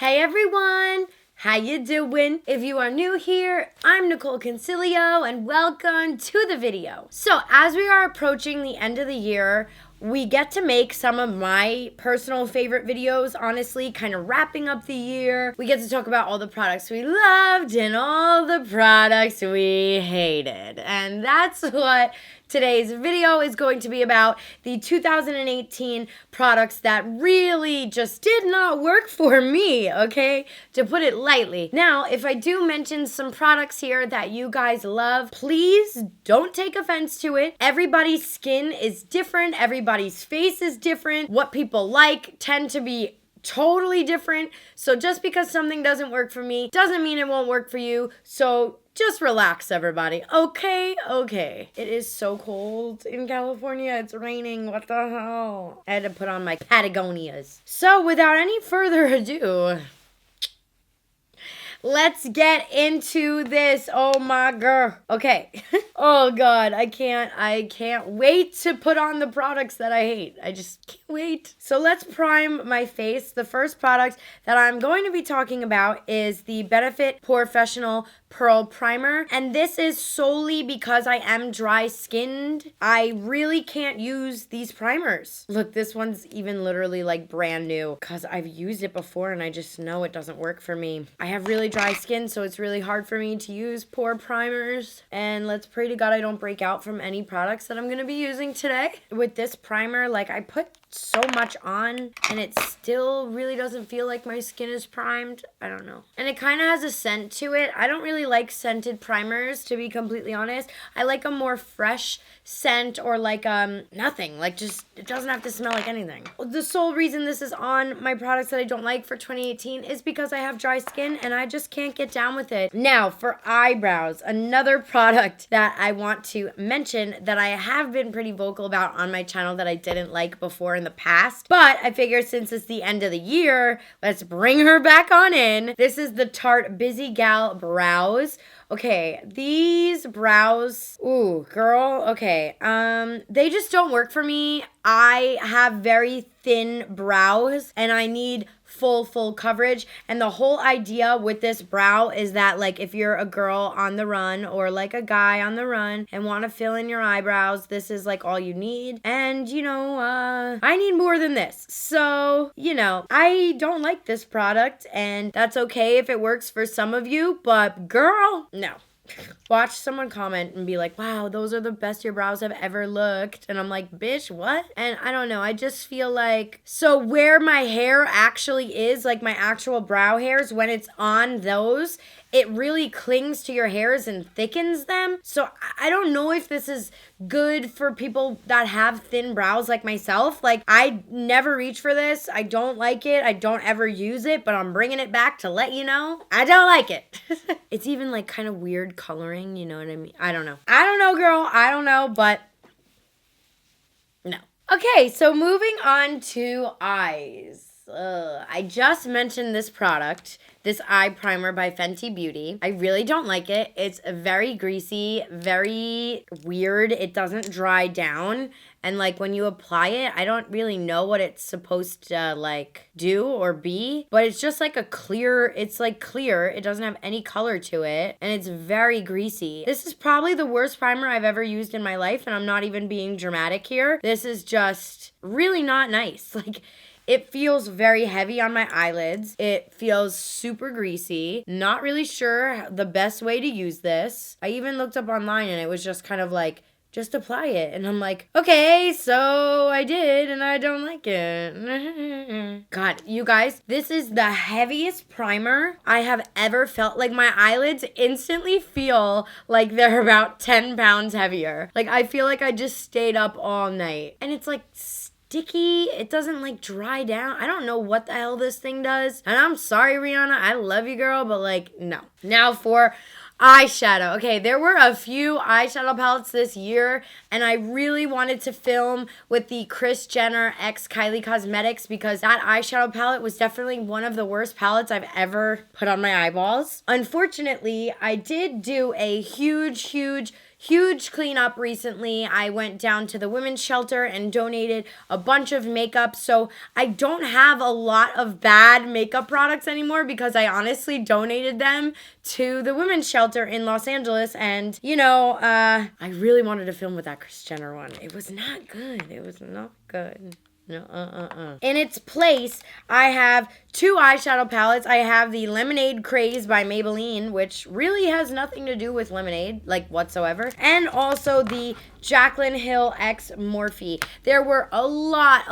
Hey everyone! How you doing? If you are new here, I'm Nicol Concilio and welcome to the video. So as we are approaching the end of the year, we get to make some of my personal favorite videos, honestly, kind of wrapping up the year. We get to talk about all the products we loved and all the products we hated. And that's what today's video is going to be about, the 2018 products that really just did not work for me, okay? To put it lightly. Now, if I do mention some products here that you guys love, please don't take offense to it. Everybody's skin is different. Everybody's face is different. What people like tend to be totally different. So just because something doesn't work for me doesn't mean it won't work for you. So just relax, everybody. Okay. It is so cold in California. It's raining. What the hell? I had to put on my Patagonias. So without any further ado, let's get into this. Oh my girl. Okay. Oh God, I can't wait to put on the products that I hate. I just can't wait. So let's prime my face. The first product that I'm going to be talking about is the Benefit Porefessional Pearl Primer. And this is solely because I am dry skinned. I really can't use these primers. Look, this one's even literally like brand new because I've used it before and I just know it doesn't work for me. I have really dry skin, so it's really hard for me to use pore primers. And let's pray to God I don't break out from any products that I'm going to be using today. With this primer, like I put so much on and it still really doesn't feel like my skin is primed. I don't know. And it kind of has a scent to it. I don't really like scented primers, to be completely honest. I like a more fresh scent or like nothing. Like just, it doesn't have to smell like anything. The sole reason this is on my products that I don't like for 2018 is because I have dry skin and I just can't get down with it. Now for eyebrows, another product that I want to mention that I have been pretty vocal about on my channel that I didn't like before in the past, but I figure since it's the end of the year, let's bring her back on in. This is the Tarte Busy Gal Brows. Okay, these brows, ooh, girl, okay, they just don't work for me. I have very thin brows and I need full coverage, and the whole idea with this brow is that like if you're a girl on the run or like a guy on the run and want to fill in your eyebrows, this is like all you need. And you know, I need more than this, so you know, I don't like this product, and that's okay if it works for some of you, but girl, no. Watch someone comment and be like, wow, those are the best your brows have ever looked. And I'm like, bitch, what? And I don't know. I just feel like, so where my hair actually is, like my actual brow hairs, when it's on those, it really clings to your hairs and thickens them. So I don't know if this is good for people that have thin brows like myself. Like, I never reach for this. I don't like it. I don't ever use it, but I'm bringing it back to let you know I don't like it. It's even like kind of weird coloring, you know what I mean? I don't know. I don't know, girl. I don't know, but no. Okay, so moving on to eyes. I just mentioned this product, this eye primer by Fenty Beauty. I really don't like it. It's very greasy, very weird. It doesn't dry down. And like when you apply it, I don't really know what it's supposed to like do or be, but it's just like a clear, it's like clear. It doesn't have any color to it and it's very greasy. This is probably the worst primer I've ever used in my life, and I'm not even being dramatic here. This is just really not nice. Like, it feels very heavy on my eyelids. It feels super greasy. Not really sure the best way to use this. I even looked up online and it was just kind of like, just apply it. And I'm like, okay, so I did and I don't like it. God, you guys, this is the heaviest primer I have ever felt. Like my eyelids instantly feel like they're about 10 pounds heavier. Like I feel like I just stayed up all night. And it's like sticky. It doesn't like dry down. I don't know what the hell this thing does. And I'm sorry, Rihanna. I love you, girl, but like, no. Now for eyeshadow. Okay, there were a few eyeshadow palettes this year, and I really wanted to film with the Kris Jenner x Kylie Cosmetics because that eyeshadow palette was definitely one of the worst palettes I've ever put on my eyeballs. Unfortunately, I did do a huge huge cleanup recently. I went down to the women's shelter and donated a bunch of makeup. So I don't have a lot of bad makeup products anymore because I honestly donated them to the women's shelter in Los Angeles. And, you know, I really wanted to film with that Kris Jenner one. It was not good. It was not good. No, In its place, I have 2 eyeshadow palettes. I have the Lemonade Craze by Maybelline, which really has nothing to do with lemonade, like whatsoever. And also the Jaclyn Hill X Morphe. There were a lot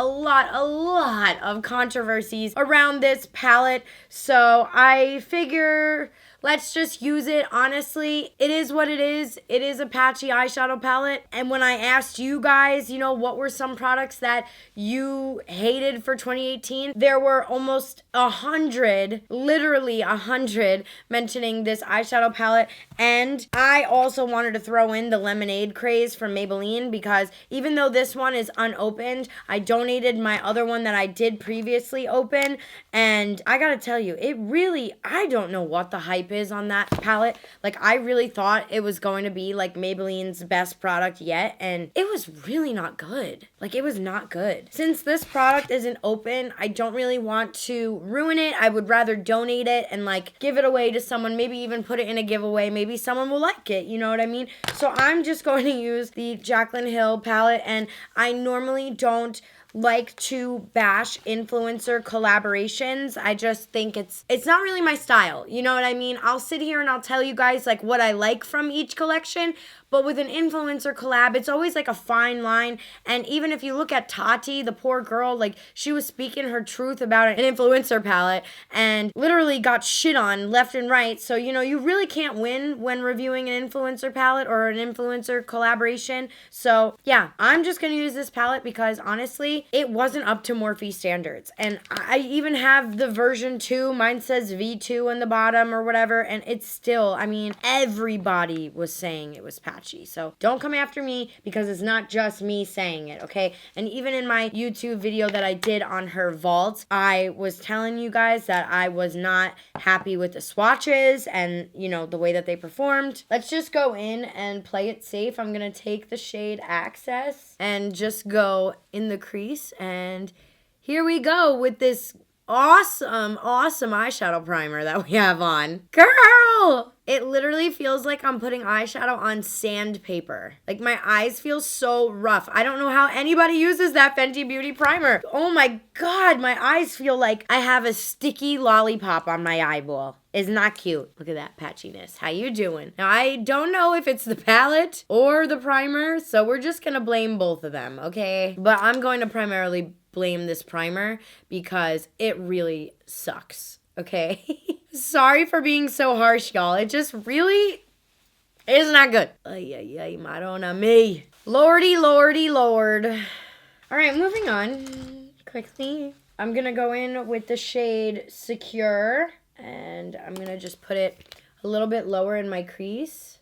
of controversies around this palette, so I figure let's just use it. Honestly, it is what it is. It is a patchy eyeshadow palette. And when I asked you guys, you know, what were some products that you hated for 2018, there were almost 100, literally 100, mentioning this eyeshadow palette. And I also wanted to throw in the Lemonade Craze from Maybelline because even though this one is unopened, I donated my other one that I did previously open. And I gotta tell you, it really, I don't know what the hype is on that palette. Like, I really thought it was going to be like Maybelline's best product yet, and it was really not good. Like, it was not good. Since this product isn't open, I don't really want to ruin it. I would rather donate it and like give it away to someone, maybe even put it in a giveaway. Maybe someone will like it, you know what I mean? So I'm just going to use the Jaclyn Hill palette, and I normally don't like to bash influencer collaborations. I just think it's not really my style. You know what I mean? I'll sit here and I'll tell you guys like what I like from each collection, but with an influencer collab, it's always like a fine line. And even if you look at Tarte, the poor girl, like she was speaking her truth about an influencer palette and literally got shit on left and right. So, you know, you really can't win when reviewing an influencer palette or an influencer collaboration. So yeah, I'm just going to use this palette because honestly, it wasn't up to Morphe standards. And I even have the version 2. Mine says V2 on the bottom or whatever. And it's still, I mean, everybody was saying it was patchy. So don't come after me because it's not just me saying it, okay? And even in my YouTube video that I did on her vault, I was telling you guys that I was not happy with the swatches and, you know, the way that they performed. Let's just go in and play it safe. I'm going to take the shade Access and just go in the crease. And here we go with this awesome eyeshadow primer that we have on. Girl! It literally feels like I'm putting eyeshadow on sandpaper. Like my eyes feel so rough. I don't know how anybody uses that Fenty Beauty primer. Oh my God, my eyes feel like I have a sticky lollipop on my eyeball. It's not cute. Look at that patchiness. How you doing? Now, I don't know if it's the palette or the primer, so we're just gonna blame both of them, okay? But I'm going to primarily blame this primer because it really sucks, okay? Sorry for being so harsh, y'all. It just really is not good. Ay, Madonna me. Lordy, Lord. All right, moving on quickly. I'm gonna go in with the shade Secure, and I'm gonna just put it a little bit lower in my crease.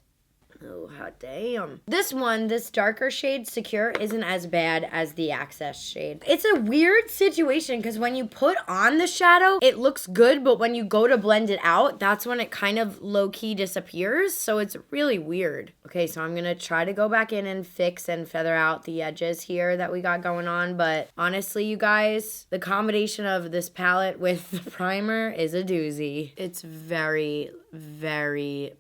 Oh, hot damn. This one, this darker shade, Secure, isn't as bad as the Access shade. It's a weird situation because when you put on the shadow, it looks good, but when you go to blend it out, that's when it kind of low-key disappears. So it's really weird. Okay, so I'm going to try to go back in and fix and feather out the edges here that we got going on. But honestly, you guys, the combination of this palette with the primer is a doozy. It's very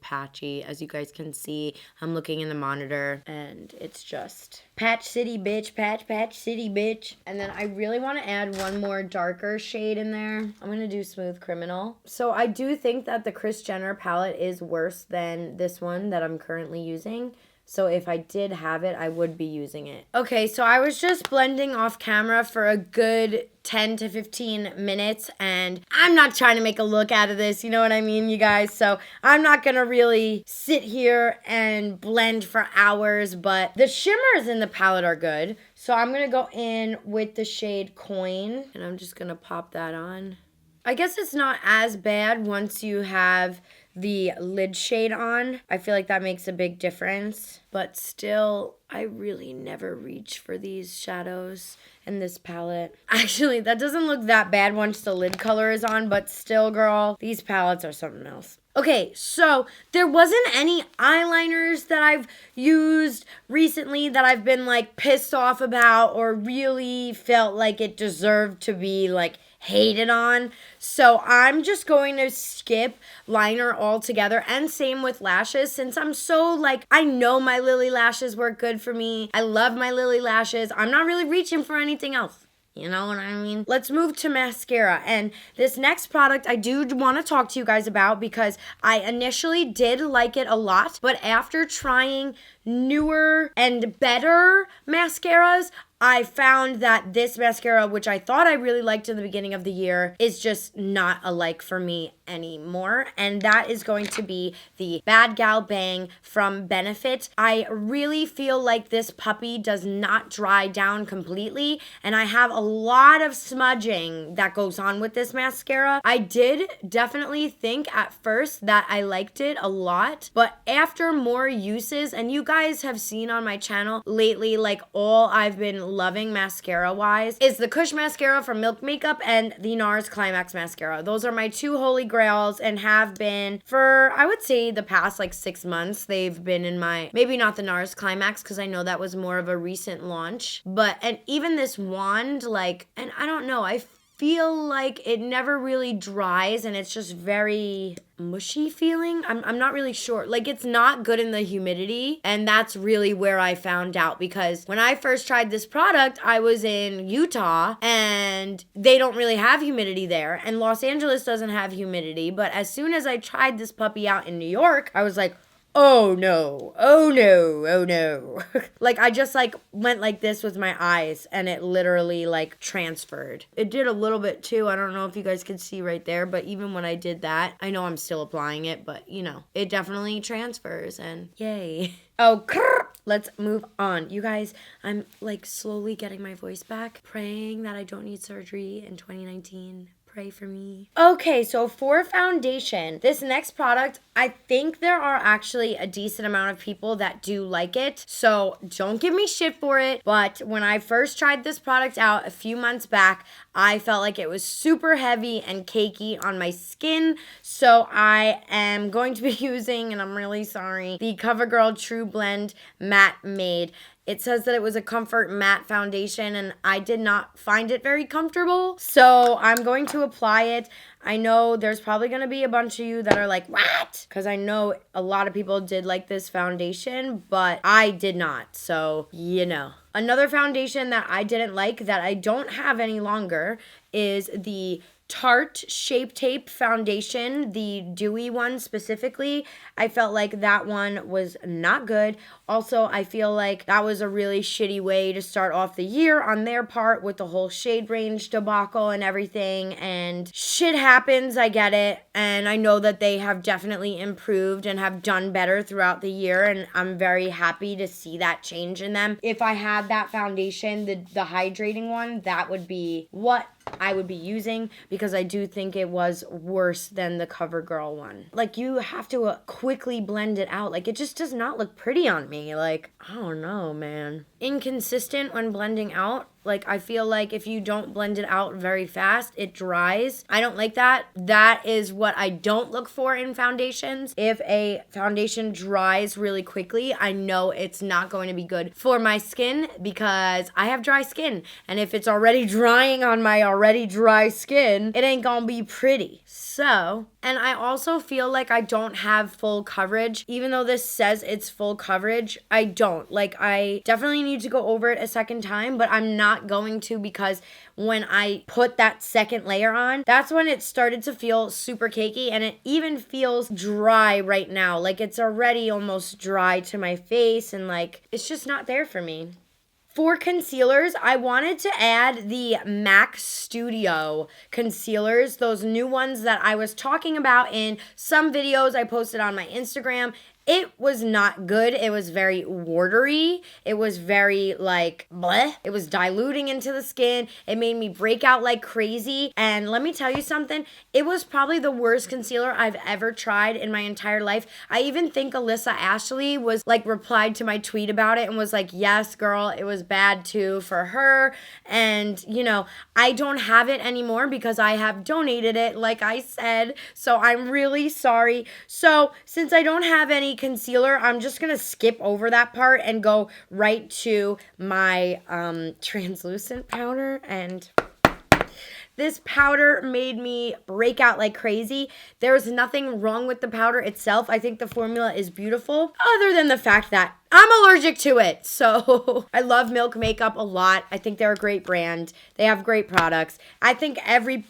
patchy, as you guys can see. I'm looking in the monitor and it's just patch city bitch, patch city bitch. And then I really want to add one more darker shade in there. I'm gonna do Smooth Criminal. So I do think that the Kris Jenner palette is worse than this one that I'm currently using. So if I did have it, I would be using it. Okay, so I was just blending off camera for a good 10 to 15 minutes, and I'm not trying to make a look out of this, you know what I mean, you guys? So I'm not gonna really sit here and blend for hours, but the shimmers in the palette are good. So I'm gonna go in with the shade Coin, and I'm just gonna pop that on. I guess it's not as bad once you have the lid shade on. I feel like that makes a big difference. But still, I really never reach for these shadows in this palette. Actually, that doesn't look that bad once the lid color is on, but still, girl, these palettes are something else. Okay, so there wasn't any eyeliners that I've used recently that I've been like pissed off about or really felt like it deserved to be like hated on. So I'm just going to skip liner altogether, and same with lashes, since I'm so like, I know my Lilly Lashes work good for me. I love my Lilly Lashes. I'm not really reaching for anything else. You know what I mean? Let's move to mascara. And this next product I do want to talk to you guys about because I initially did like it a lot, but after trying newer and better mascaras, I found that this mascara, which I thought I really liked in the beginning of the year, is just not a like for me anymore. And that is going to be the Bad Gal Bang from Benefit. I really feel like this puppy does not dry down completely, and I have a lot of smudging that goes on with this mascara. I did definitely think at first that I liked it a lot, but after more uses, and you guys have seen on my channel lately, like all I've been loving mascara wise is the Kush mascara from Milk Makeup and the NARS Climax mascara. Those are my two holy grails and have been for, I would say, the past like 6 months. They've been in my, maybe not the NARS Climax because I know that was more of a recent launch, but, and even this wand, like, and I don't know, I feel like it never really dries and it's just very mushy feeling. I'm not really sure. Like, it's not good in the humidity, and that's really where I found out, because when I first tried this product, I was in Utah and they don't really have humidity there, and Los Angeles doesn't have humidity. But as soon as I tried this puppy out in New York, I was like, oh no, oh no, oh no. Like, I just like went like this with my eyes and it literally like transferred. It did a little bit too. I don't know if you guys can see right there, but even when I did that, I know I'm still applying it, but you know, it definitely transfers, and yay. Oh, let's move on. You guys, I'm like slowly getting my voice back, praying that I don't need surgery in 2019. Pray for me. Okay, so for foundation, this next product, I think there are actually a decent amount of people that do like it, so don't give me shit for it. But when I first tried this product out a few months back, I felt like it was super heavy and cakey on my skin, so I am going to be using, and I'm really sorry, the CoverGirl True Blend Matte Made. It says that it was a comfort matte foundation, and I did not find it very comfortable. So I'm going to apply it. I know there's probably going to be a bunch of you that are like, what? Because I know a lot of people did like this foundation, but I did not. So, you know. Another foundation that I didn't like, that I don't have any longer, is the Tarte Shape Tape foundation, the dewy one specifically. I felt like that one was not good. Also, I feel like that was a really shitty way to start off the year on their part with the whole shade range debacle and everything. And shit happens, I get it. And I know that they have definitely improved and have done better throughout the year. And I'm very happy to see that change in them. If I had that foundation, the hydrating one, that would be what I would be using, because I do think it was worse than the CoverGirl one. Like, you have to quickly blend it out. Like, it just does not look pretty on me. Like, I don't know, man. Inconsistent when blending out. Like, I feel like if you don't blend it out very fast, it dries. I don't like that. That is what I don't look for in foundations. If a foundation dries really quickly, I know it's not going to be good for my skin, because I have dry skin. And if it's already drying on my already dry skin, it ain't gonna be pretty. So, and I also feel like I don't have full coverage. Even though this says it's full coverage, I don't. Like, I definitely need to go over it a second time, but I'm not going to, because when I put that second layer on, that's when it started to feel super cakey, and it even feels dry right now. Like, it's already almost dry to my face, and like, it's just not there for me. For concealers, I wanted to add the MAC Studio concealers, those new ones that I was talking about in some videos I posted on my Instagram It was not good. It was very watery. It was very like bleh. It was diluting into the skin. It made me break out like crazy. And let me tell you something. It was probably the worst concealer I've ever tried in my entire life. I even think Alyssa Ashley was like replied to my tweet about it and was like, yes, girl, it was bad too for her. And you know, I don't have it anymore because I have donated it, like I said. So I'm really sorry. So since I don't have any concealer, I'm just gonna skip over that part and go right to my translucent powder. And this powder made me break out like crazy. There's nothing wrong with the powder itself. I think the formula is beautiful, other than the fact that I'm allergic to it. So I love Milk Makeup a lot. I think they're a great brand. They have great products. I think every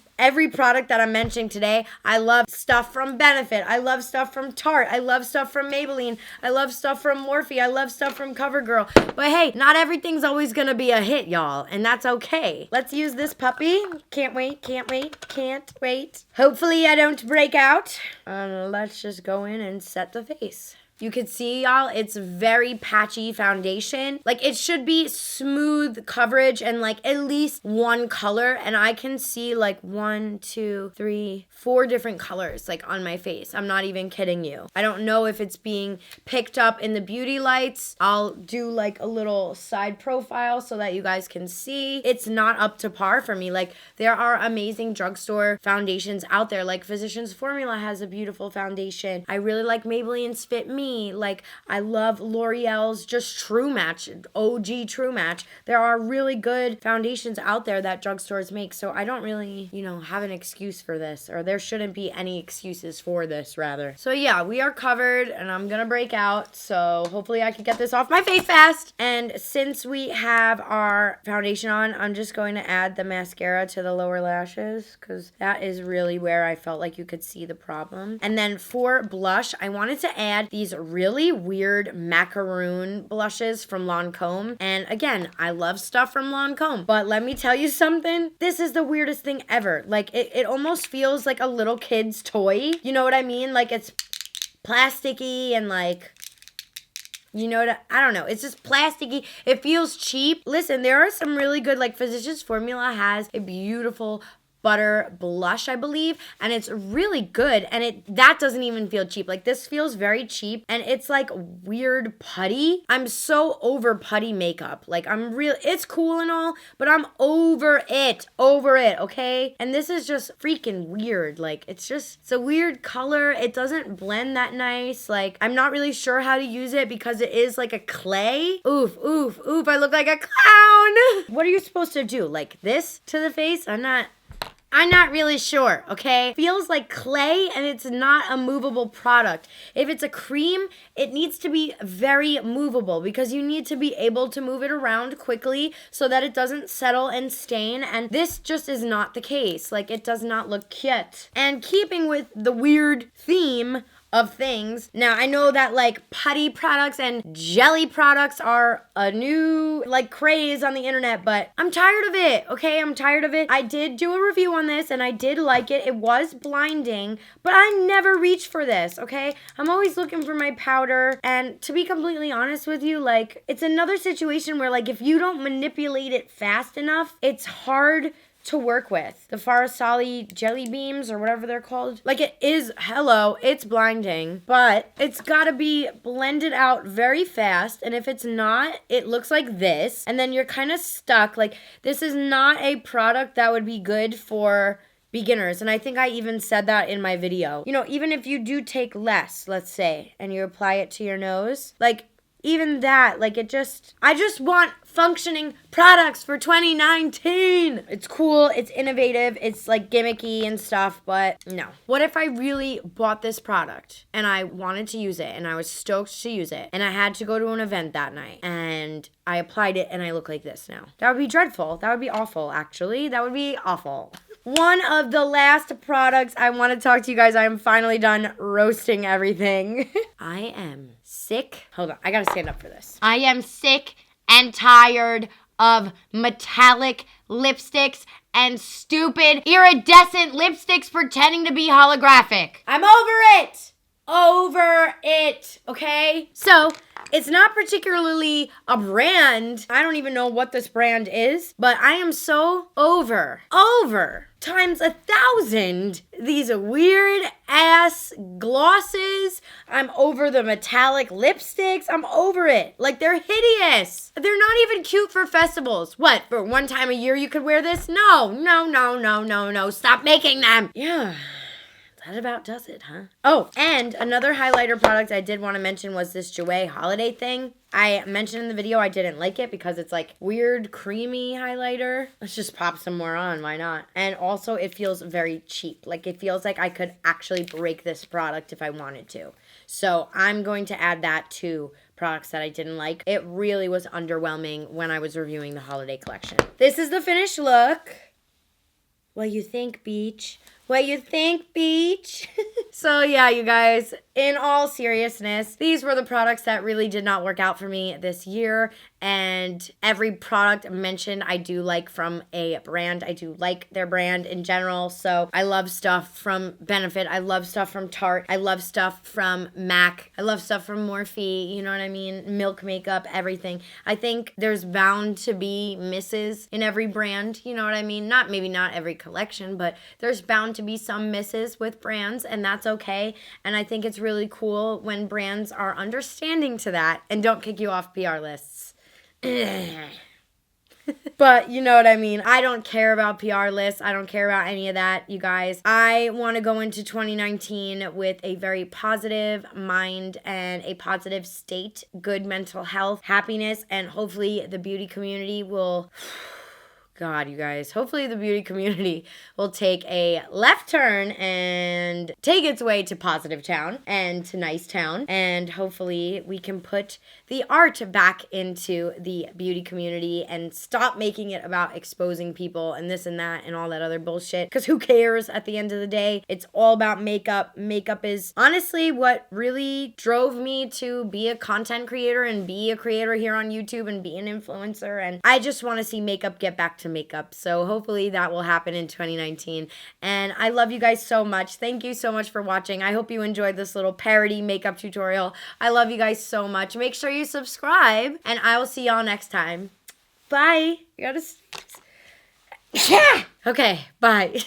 product that I'm mentioning today, I love stuff from Benefit. I love stuff from Tarte. I love stuff from Maybelline. I love stuff from Morphe. I love stuff from CoverGirl. But hey, not everything's always gonna be a hit, y'all, and that's okay. Let's use this puppy. Can't wait, can't wait, can't wait. Hopefully I don't break out. Let's just go in and set the face. You can see, y'all, it's very patchy foundation. Like, it should be smooth coverage and, like, at least one color. And I can see, like, 1, 2, 3, 4 different colors, like, on my face. I'm not even kidding you. I don't know if it's being picked up in the beauty lights. I'll do, like, a little side profile so that you guys can see. It's not up to par for me. Like, there are amazing drugstore foundations out there. Like, Physicians Formula has a beautiful foundation. I really like Maybelline's Fit Me. Like, I love L'Oreal's just True Match, OG True Match. There are really good foundations out there that drugstores make, so I don't really, you know, have an excuse for this, or there shouldn't be any excuses for this, rather. So yeah, we are covered, and I'm gonna break out, so hopefully I can get this off my face fast. And since we have our foundation on, I'm just going to add the mascara to the lower lashes, because that is really where I felt like you could see the problem. And then for blush, I wanted to add these really weird macaroon blushes from Lancome. And again, I love stuff from Lancome, but let me tell you something. This is the weirdest thing ever. Like, it almost feels like a little kid's toy. You know what I mean? Like, it's plasticky and like, you know what? I don't know. It's just plasticky. It feels cheap. Listen, there are some really good, like, Physicians Formula has a beautiful butter blush, I believe, and it's really good, and that doesn't even feel cheap. Like, this feels very cheap, and it's like weird putty. I'm so over putty makeup. Like, it's cool and all, but I'm over it, okay? And this is just freaking weird. Like, it's a weird color. It doesn't blend that nice. Like, I'm not really sure how to use it because it is like a clay. Oof, I look like a clown. What are you supposed to do? Like this to the face? I'm not really sure, okay? Feels like clay, and it's not a movable product. If it's a cream, it needs to be very movable because you need to be able to move it around quickly so that it doesn't settle and stain, and this just is not the case. Like, it does not look cute. And keeping with the weird theme of things. Now, I know that, like, putty products and jelly products are a new, like, craze on the internet, but I'm tired of it, okay? I'm tired of it. I did do a review on this, and I did like it. It was blinding, but I never reach for this, okay? I'm always looking for my powder, and to be completely honest with you, like, it's another situation where, like, if you don't manipulate it fast enough, it's hard to work with. The Farasali jelly beams, or whatever they're called. Like, it's blinding, but it's gotta be blended out very fast, and if it's not, it looks like this, and then you're kind of stuck. Like, this is not a product that would be good for beginners, and I think I even said that in my video. You know, even if you do take less, let's say, and you apply it to your nose, like, even that, like, I just want functioning products for 2019. It's cool, it's innovative, it's like gimmicky and stuff, but no. What if I really bought this product and I wanted to use it and I was stoked to use it and I had to go to an event that night and I applied it and I look like this now? That would be dreadful. That would be awful, actually. That would be awful. One of the last products I want to talk to you guys, I am finally done roasting everything. I am sick. Hold on, I gotta stand up for this. I am sick and tired of metallic lipsticks and stupid iridescent lipsticks pretending to be holographic. I'm over it. over it, okay? So, it's not particularly a brand. I don't even know what this brand is, but I am so over times 1,000 these weird ass glosses. I'm over the metallic lipsticks. I'm over it. Like, they're hideous. They're not even cute for festivals. What, for one time a year you could wear this? No. Stop making them. Yeah. That about does it, huh? Oh, and another highlighter product I did want to mention was this Jouer holiday thing. I mentioned in the video I didn't like it because it's like weird creamy highlighter. Let's just pop some more on, why not? And also it feels very cheap. Like, it feels like I could actually break this product if I wanted to. So I'm going to add that to products that I didn't like. It really was underwhelming when I was reviewing the holiday collection. This is the finished look. What you think, Beach? What you think, Beach? So yeah, you guys, in all seriousness, these were the products that really did not work out for me this year. And every product mentioned I do like from a brand. I do like their brand in general. So I love stuff from Benefit. I love stuff from Tarte. I love stuff from MAC. I love stuff from Morphe. You know what I mean? Milk Makeup, everything. I think there's bound to be misses in every brand. You know what I mean? Maybe not every collection, but there's bound to be some misses with brands, and that's okay. And I think it's really cool when brands are understanding to that and don't kick you off PR lists. But you know what I mean. I don't care about PR lists. I don't care about any of that, you guys. I want to go into 2019 with a very positive mind and a positive state, good mental health, happiness, and hopefully the beauty community will... God, you guys, hopefully the beauty community will take a left turn and take its way to Positive Town and to Nice Town. And hopefully we can put the art back into the beauty community and stop making it about exposing people and this and that and all that other bullshit. Because who cares at the end of the day? It's all about makeup. Makeup is honestly what really drove me to be a content creator and be a creator here on YouTube and be an influencer. And I just want to see makeup get back to makeup. So hopefully that will happen in 2019. And I love you guys so much. Thank you so much for watching. I hope you enjoyed this little parody makeup tutorial. I love you guys so much. Make sure you subscribe and I will see y'all next time. Bye. You gotta... Okay, bye.